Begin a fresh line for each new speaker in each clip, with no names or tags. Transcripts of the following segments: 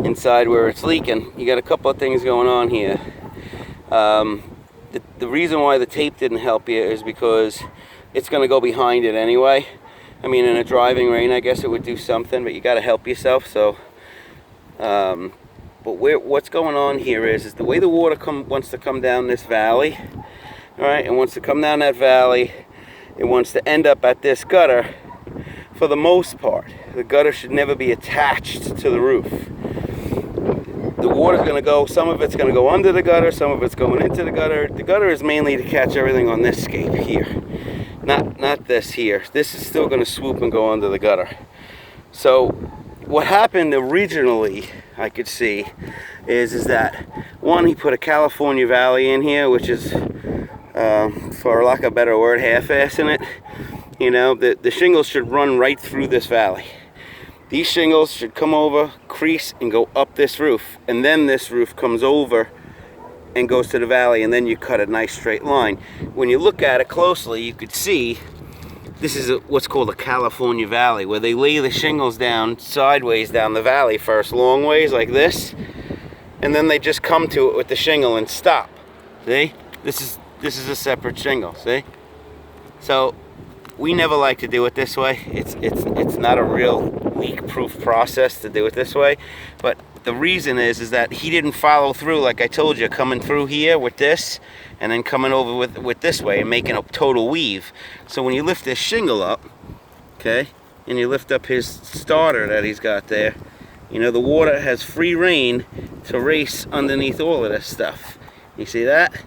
inside where it's leaking. You got a couple of things going on here. The reason why the tape didn't help you is because it's going to go behind it anyway. I mean, in a driving rain, I guess it would do something, but you got to help yourself. So, but what's going on here is the way the water wants to come down this valley. All right, it wants to come down that valley. It wants to end up at this gutter. For the most part, the gutter should never be attached to the roof. The water's going to go, some of it's going to go under the gutter, some of it's going into the gutter. The gutter is mainly to catch everything on this scape here, not this here. This is still going to swoop and go under the gutter. So what happened originally, I could see, is that one, he put a California Valley in here, which is, for lack of a better word, half-assing it. You know, the shingles should run right through this valley. These shingles should come over, crease, and go up this roof. And then this roof comes over and goes to the valley, and then you cut a nice straight line. When you look at it closely, you could see this is what's called a California Valley, where they lay the shingles down sideways down the valley first, long ways like this, and then they just come to it with the shingle and stop. See? This is a separate shingle, see? So we never like to do it this way. It's not a real leak-proof process to do it this way, but the reason is that he didn't follow through, like I told you, coming through here with this and then coming over with this way and making a total weave. So when you lift this shingle up, okay, and you lift up his starter that he's got there, you know, the water has free reign to race underneath all of this stuff. You see that?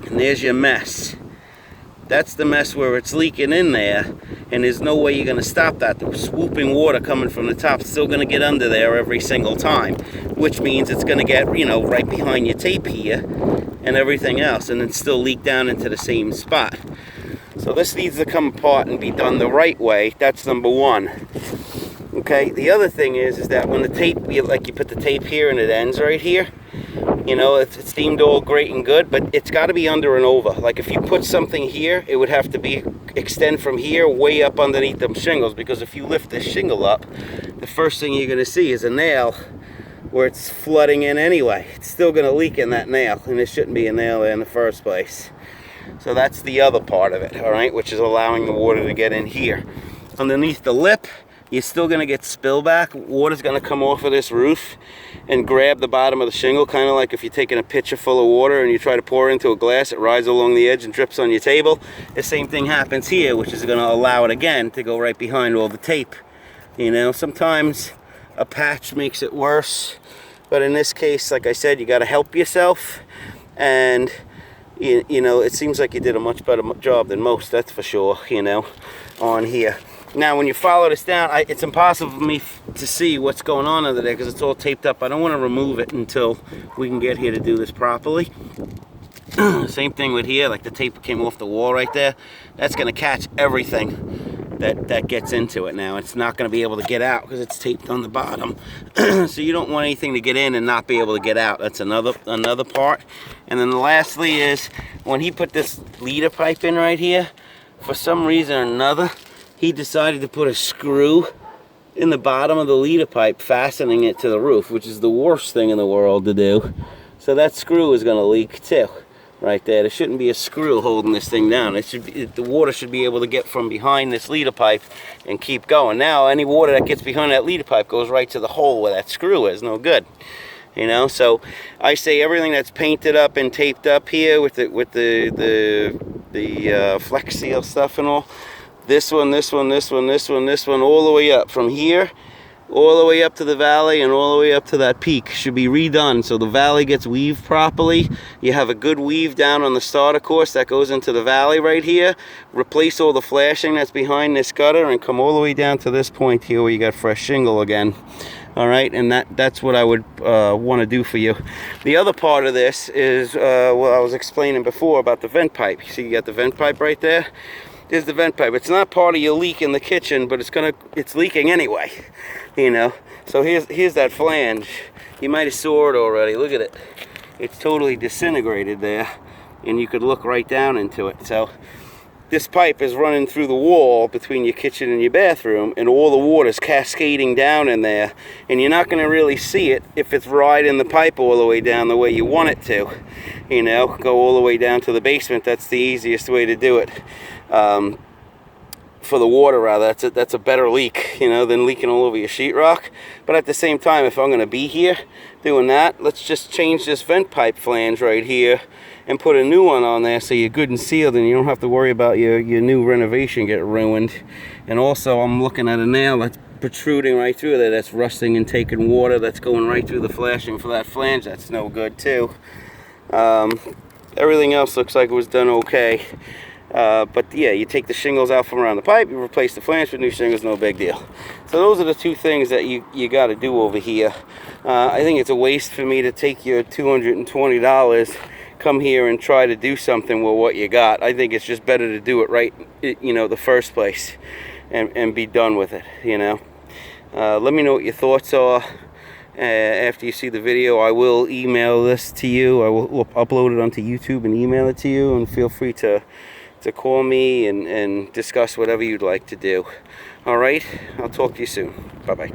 And there's your mess. That's the mess where it's leaking in there, and there's no way you're going to stop that. The swooping water coming from the top is still going to get under there every single time, which means it's going to get, you know, right behind your tape here and everything else, and then still leak down into the same spot. So this needs to come apart and be done the right way. That's number one. Okay, the other thing is that when the tape, like you put the tape here and it ends right here, you know, it's steamed all great and good, but it's got to be under and over. Like if you put something here, it would have to be extend from here way up underneath them shingles, because if you lift this shingle up, the first thing you're going to see is a nail where it's flooding in anyway. It's still going to leak in that nail, and there shouldn't be a nail there in the first place. So that's the other part of it, all right, which is allowing the water to get in here. Underneath the lip, you're still going to get spillback. Water's going to come off of this roof and grab the bottom of the shingle, kind of like if you're taking a pitcher full of water and you try to pour it into a glass, it rides along the edge and drips on your table. The same thing happens here, which is going to allow it again to go right behind all the tape. You know, sometimes a patch makes it worse, but in this case, like I said, you got to help yourself, and you know, it seems like you did a much better job than most, that's for sure, you know, on here. Now, when you follow this down, it's impossible for me to see what's going on under there because it's all taped up. I don't want to remove it until we can get here to do this properly. Same thing with here, like the tape came off the wall right there. That's going to catch everything that gets into it now. It's not going to be able to get out because it's taped on the bottom. So you don't want anything to get in and not be able to get out. That's another part. And then lastly is when he put this leader pipe in right here, for some reason or another, he decided to put a screw in the bottom of the leader pipe, fastening it to the roof, which is the worst thing in the world to do. So that screw is going to leak too, right there. There shouldn't be a screw holding this thing down. The water should be able to get from behind this leader pipe and keep going. Now, any water that gets behind that leader pipe goes right to the hole where that screw is. No good. You know, so I say everything that's painted up and taped up here with the Flex Seal stuff and all. This one, all the way up from here, all the way up to the valley and all the way up to that peak should be redone so the valley gets weaved properly. You have a good weave down on the starter course that goes into the valley right here. Replace all the flashing that's behind this gutter and come all the way down to this point here where you got fresh shingle again. All right, and that's what I would want to do for you. The other part of this is what I was explaining before about the vent pipe. You see you got the vent pipe right there? There's the vent pipe. It's not part of your leak in the kitchen, but it's leaking anyway, you know. So here's that flange. You might have saw it already. Look at it. It's totally disintegrated there, and you could look right down into it. So this pipe is running through the wall between your kitchen and your bathroom, and all the water's cascading down in there, and you're not going to really see it if it's riding the pipe all the way down the way you want it to. You know, go all the way down to the basement. That's the easiest way to do it. For the water, rather, that's a better leak, you know, than leaking all over your sheetrock. But at the same time, if I'm going to be here doing that, let's just change this vent pipe flange right here and put a new one on there, so you're good and sealed, and you don't have to worry about your new renovation get ruined. And also, I'm looking at a nail that's protruding right through there, that's rusting and taking water, that's going right through the flashing for that flange. That's no good too. Everything else looks like it was done okay. But yeah, you take the shingles out from around the pipe, you replace the flange with new shingles, no big deal. So those are the two things that you got to do over here. I think it's a waste for me to take your $220, come here and try to do something with what you got. I think it's just better to do it right, you know, the first place, and be done with it, you know. Let me know what your thoughts are. After you see the video, I will email this to you. I will upload it onto YouTube and email it to you, and feel free to call me and discuss whatever you'd like to do. All right, I'll talk to you soon. Bye-bye.